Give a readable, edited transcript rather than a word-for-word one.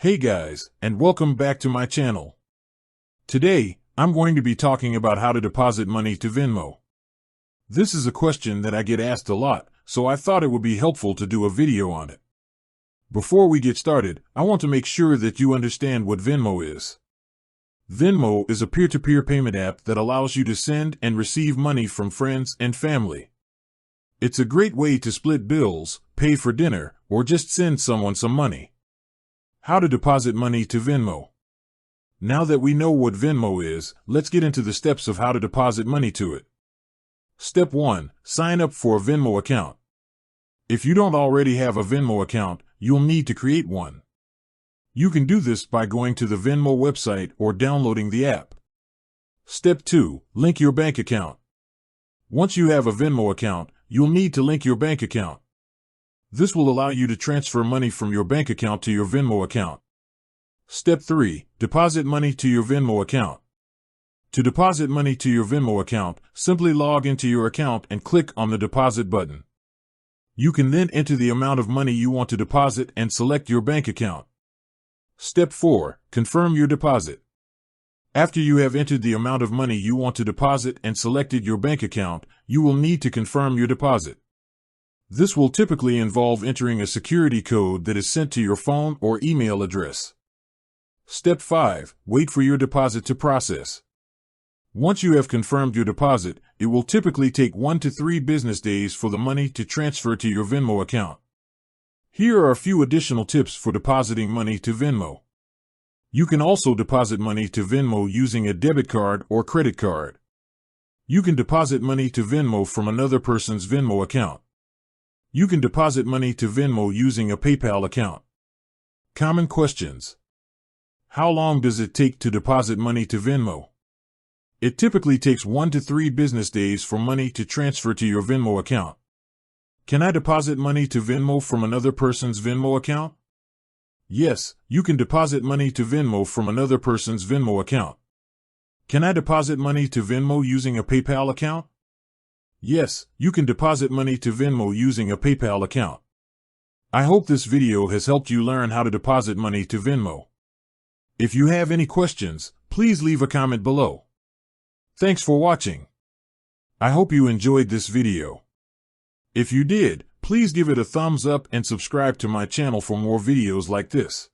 Hey guys, and welcome back to my channel. Today, I'm going to be talking about how to deposit money to Venmo. This is a question that I get asked a lot, so I thought it would be helpful to do a video on it. Before we get started, I want to make sure that you understand what Venmo is. Venmo is a peer-to-peer payment app that allows you to send and receive money from friends and family. It's a great way to split bills, pay for dinner, or just send someone some money. How to deposit money to Venmo. Now that we know what Venmo is, let's get into the steps of how to deposit money to it. Step 1. Sign up for a Venmo account. If you don't already have a Venmo account, you'll need to create one. You can do this by going to the Venmo website or downloading the app. Step 2. Link your bank account. Once you have a Venmo account, you'll need to link your bank account. This will allow you to transfer money from your bank account to your Venmo account. Step 3. Deposit money to your Venmo account. To deposit money to your Venmo account, simply log into your account and click on the deposit button. You can then enter the amount of money you want to deposit and select your bank account. Step 4. Confirm your deposit. After you have entered the amount of money you want to deposit and selected your bank account, you will need to confirm your deposit. This will typically involve entering a security code that is sent to your phone or email address. Step 5. Wait for your deposit to process. Once you have confirmed your deposit, it will typically take 1 to 3 business days for the money to transfer to your Venmo account. Here are a few additional tips for depositing money to Venmo. You can also deposit money to Venmo using a debit card or credit card. You can deposit money to Venmo from another person's Venmo account. You can deposit money to Venmo using a PayPal account. Common questions. How long does it take to deposit money to Venmo? It typically takes 1 to 3 business days for money to transfer to your Venmo account. Can I deposit money to Venmo from another person's Venmo account? Yes, you can deposit money to Venmo from another person's Venmo account. Can I deposit money to Venmo using a PayPal account? Yes, you can deposit money to Venmo using a PayPal account. I hope this video has helped you learn how to deposit money to Venmo. If you have any questions, please leave a comment below. Thanks for watching. I hope you enjoyed this video. If you did, please give it a thumbs up and subscribe to my channel for more videos like this.